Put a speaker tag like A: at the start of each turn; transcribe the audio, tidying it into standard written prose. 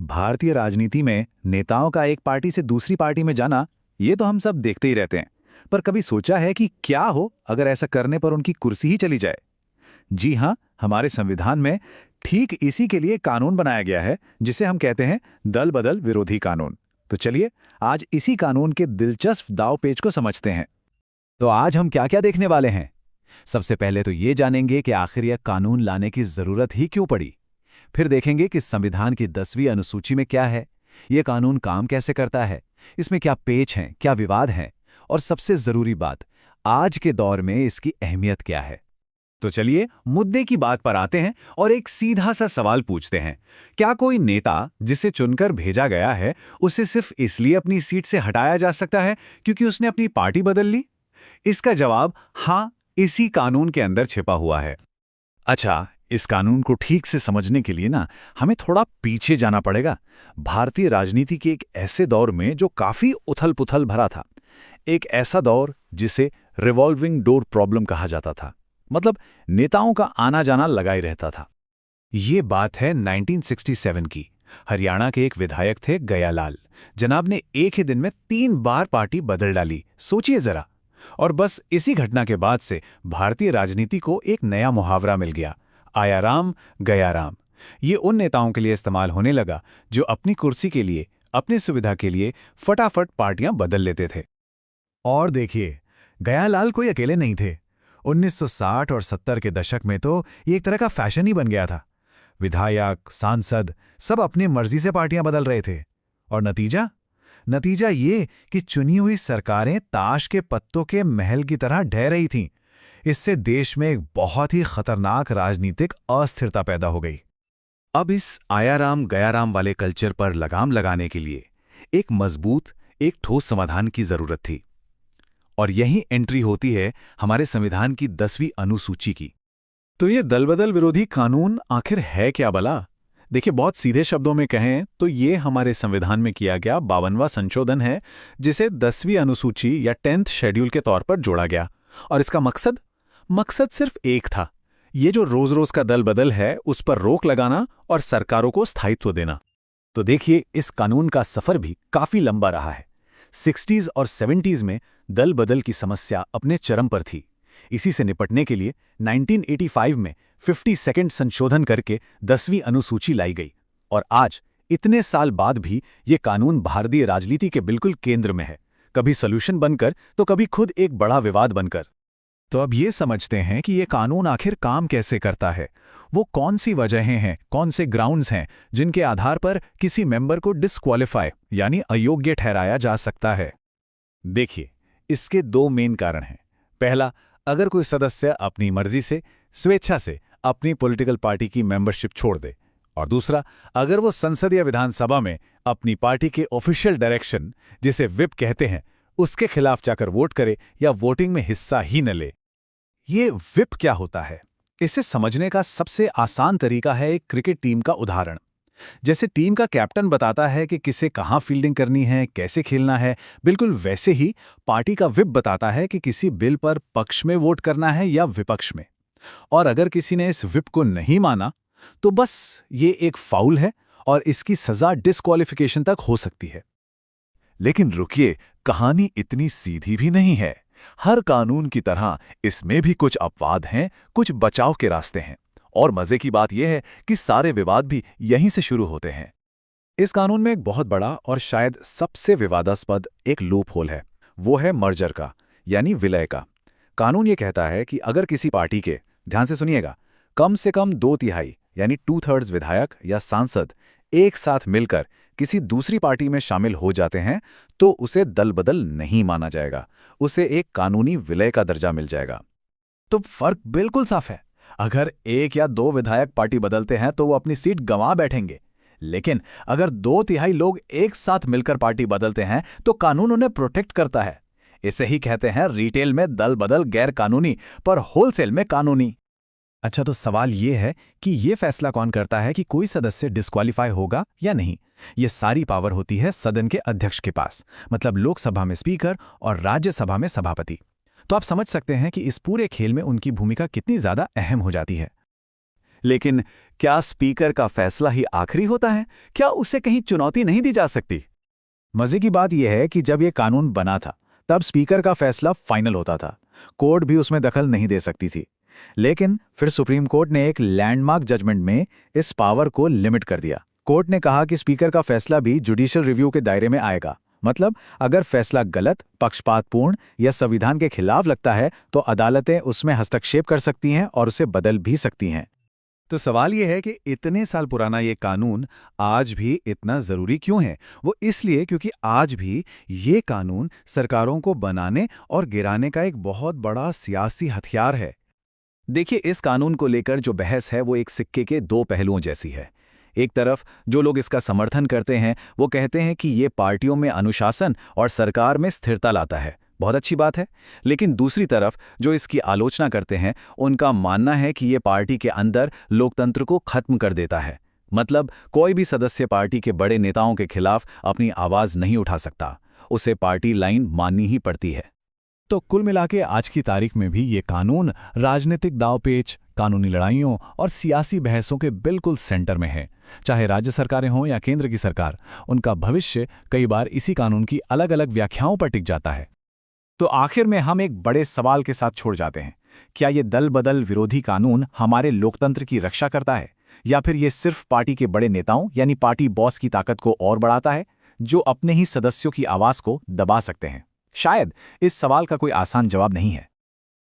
A: भारतीय राजनीति में नेताओं का एक पार्टी से दूसरी पार्टी में जाना, ये तो हम सब देखते ही रहते हैं। पर कभी सोचा है कि क्या हो अगर ऐसा करने पर उनकी कुर्सी ही चली जाए? जी हाँ, हमारे संविधान में ठीक इसी के लिए कानून बनाया गया है, जिसे हम कहते हैं दल बदल विरोधी कानून। तो चलिए आज इसी कानून के दिलचस्प दांव पेच को समझते हैं।
B: तो आज हम क्या क्या देखने वाले हैं? सबसे पहले तो ये जानेंगे कि आखिर यह कानून लाने की जरूरत ही क्यों पड़ी। फिर देखेंगे कि संविधान की 10वीं अनुसूची में क्या है, यह कानून काम कैसे करता है, इसमें क्या पेच हैं, क्या विवाद हैं, और सबसे जरूरी बात, आज के दौर में इसकी अहमियत क्या है।
A: तो चलिए मुद्दे की बात पर आते हैं और एक सीधा सा सवाल पूछते हैं। क्या कोई नेता जिसे चुनकर भेजा गया है, उसे सिर्फ इसलिए अपनी सीट से हटाया जा सकता है क्योंकि उसने अपनी पार्टी बदल ली? इसका जवाब हाँ, इसी कानून के अंदर छिपा हुआ है। अच्छा, इस कानून को ठीक से समझने के लिए हमें थोड़ा पीछे जाना पड़ेगा, भारतीय राजनीति के एक ऐसे दौर में जो काफी उथल-पुथल भरा था। एक ऐसा दौर जिसे रिवॉल्विंग डोर प्रॉब्लम कहा जाता था, मतलब नेताओं का आना जाना लगा ही रहता था। ये बात है 1967 की। हरियाणा के एक विधायक थे गयालाल। जनाब ने एक ही दिन में 3 बार पार्टी बदल डाली, सोचिए जरा। और बस इसी घटना के बाद से भारतीय राजनीति को एक नया मुहावरा मिल गया, आया राम गया राम। ये उन नेताओं के लिए इस्तेमाल होने लगा जो अपनी कुर्सी के लिए, अपनी सुविधा के लिए फटाफट पार्टियां बदल लेते थे।
B: और देखिए, गयालाल कोई अकेले नहीं थे। 1960 और 70 के दशक में तो ये एक तरह का फैशन ही बन गया था। विधायक, सांसद सब अपनी मर्जी से पार्टियां बदल रहे थे। और नतीजा ये कि चुनी हुई सरकारें ताश के पत्तों के महल की तरह ढह रही थीं। इससे देश में एक बहुत ही खतरनाक राजनीतिक अस्थिरता पैदा हो गई।
A: अब इस आया राम गया राम वाले कल्चर पर लगाम लगाने के लिए एक मजबूत, एक ठोस समाधान की जरूरत थी। और यही एंट्री होती है हमारे संविधान की 10वीं अनुसूची की। तो ये दलबदल विरोधी कानून आखिर है क्या भला? देखिए, बहुत सीधे शब्दों में कहें तो ये हमारे संविधान में किया गया 52वां संशोधन है, जिसे 10वीं अनुसूची या 10th शेड्यूल के तौर पर जोड़ा गया। और इसका मकसद सिर्फ एक था, ये जो रोज रोज का दल बदल है उस पर रोक लगाना और सरकारों को स्थायित्व देना। तो देखिए, इस कानून का सफर भी काफी लंबा रहा है। 60s और 70s में दल बदल की समस्या अपने चरम पर थी। इसी से निपटने के लिए 1985 में 52nd संशोधन करके 10वीं अनुसूची लाई गई। और आज इतने साल बाद भी ये कानून भारतीय राजनीति के बिल्कुल केंद्र में है, कभी सॉल्यूशन बनकर तो कभी खुद एक बड़ा विवाद बनकर। तो अब ये समझते हैं कि ये कानून आखिर काम कैसे करता है। वो कौन सी वजहें हैं, कौन से ग्राउंड्स हैं जिनके आधार पर किसी मेंबर को डिस्क्वालीफाई यानी अयोग्य ठहराया जा सकता है। देखिए, इसके 2 मेन कारण हैं। पहला, अगर कोई सदस्य अपनी मर्जी से, स्वेच्छा से अपनी पॉलिटिकल पार्टी की मेंबरशिप छोड़ दे। और दूसरा, अगर वो संसद या विधानसभा में अपनी पार्टी के ऑफिशियल डायरेक्शन, जिसे व्हिप कहते हैं, उसके खिलाफ जाकर वोट करे या वोटिंग में हिस्सा ही न ले। ये व्हिप क्या होता है, इसे समझने का सबसे आसान तरीका है एक क्रिकेट टीम का उदाहरण। जैसे टीम का कैप्टन बताता है कि किसे कहां फील्डिंग करनी है, कैसे खेलना है, बिल्कुल वैसे ही पार्टी का व्हिप बताता है कि किसी बिल पर पक्ष में वोट करना है या विपक्ष में। और अगर किसी ने इस व्हिप को नहीं माना तो बस ये एक फाउल है और इसकी सजा डिस्क्वालिफिकेशन तक हो सकती है। लेकिन रुकिए, कहानी इतनी सीधी भी नहीं है। हर कानून की तरह इसमें भी कुछ अपवाद हैं, कुछ बचाव के रास्ते हैं। और मजे की बात यह है कि सारे विवाद भी यहीं से शुरू होते हैं। इस कानून में एक बहुत बड़ा और शायद सबसे विवादास्पद एक लूप होल है। वो है मर्जर का, यानी विलय का। कानून ये कहता है कि अगर किसी पार्टी के, ध्यान से सुनिएगा, कम से कम 2/3 यानी 2/3 विधायक या सांसद एक साथ मिलकर किसी दूसरी पार्टी में शामिल हो जाते हैं तो उसे दल बदल नहीं माना जाएगा, उसे एक कानूनी विलय का दर्जा मिल जाएगा। तो फर्क बिल्कुल साफ है। अगर 1 या 2 विधायक पार्टी बदलते हैं तो वो अपनी सीट गंवा बैठेंगे। लेकिन अगर 2/3 लोग एक साथ मिलकर पार्टी बदलते हैं तो कानून उन्हें प्रोटेक्ट करता है। इसे ही कहते हैं रिटेल में दल बदल गैर कानूनी, पर होलसेल में कानूनी। अच्छा, तो सवाल ये है कि ये फैसला कौन करता है कि कोई सदस्य डिस्क्वालीफाई होगा या नहीं? ये सारी पावर होती है सदन के अध्यक्ष के पास, मतलब लोकसभा में स्पीकर और राज्यसभा में सभापति। तो आप समझ सकते हैं कि इस पूरे खेल में उनकी भूमिका कितनी ज्यादा अहम हो जाती है। लेकिन क्या स्पीकर का फैसला ही आखिरी होता है? क्या उसे कहीं चुनौती नहीं दी जा सकती?
B: मजे की बात यह है कि जब ये कानून बना था तब स्पीकर का फैसला फाइनल होता था। कोर्ट भी उसमें दखल नहीं दे सकती थी। लेकिन फिर सुप्रीम कोर्ट ने एक लैंडमार्क जजमेंट में इस पावर को लिमिट कर दिया। कोर्ट ने कहा कि स्पीकर का फैसला भी जुडिशियल रिव्यू के दायरे में आएगा। मतलब अगर फैसला गलत, पक्षपातपूर्ण या संविधान के खिलाफ लगता है तो अदालतें उसमें हस्तक्षेप कर सकती हैं और उसे बदल भी सकती हैं।
A: तो सवाल यह है कि इतने साल पुराना ये कानून आज भी इतना ज़रूरी क्यों है? वो इसलिए क्योंकि आज भी ये कानून सरकारों को बनाने और गिराने का एक बहुत बड़ा सियासी हथियार है। देखिए, इस कानून को लेकर जो बहस है वो एक सिक्के के दो पहलुओं जैसी है। एक तरफ जो लोग इसका समर्थन करते हैं वो कहते हैं कि ये पार्टियों में अनुशासन और सरकार में स्थिरता लाता है, बहुत अच्छी बात है। लेकिन दूसरी तरफ जो इसकी आलोचना करते हैं उनका मानना है कि ये पार्टी के अंदर लोकतंत्र को खत्म कर देता है। मतलब कोई भी सदस्य पार्टी के बड़े नेताओं के खिलाफ अपनी आवाज़ नहीं उठा सकता, उसे पार्टी लाइन माननी ही पड़ती है।
B: तो कुल मिलाके आज की तारीख में भी ये कानून राजनीतिक दांवपेच, कानूनी लड़ाइयों और सियासी बहसों के बिल्कुल सेंटर में है। चाहे राज्य सरकारें हों या केंद्र की सरकार, उनका भविष्य कई बार इसी कानून की अलग अलग व्याख्याओं पर टिक जाता है। तो आखिर में हम एक बड़े सवाल के साथ छोड़ जाते हैं। क्या ये दल बदल विरोधी कानून हमारे लोकतंत्र की रक्षा करता है, या फिर ये सिर्फ पार्टी के बड़े नेताओं यानी पार्टी बॉस की ताकत को और बढ़ाता है, जो अपने ही सदस्यों की आवाज़ को दबा सकते हैं? शायद इस सवाल का कोई आसान जवाब नहीं है।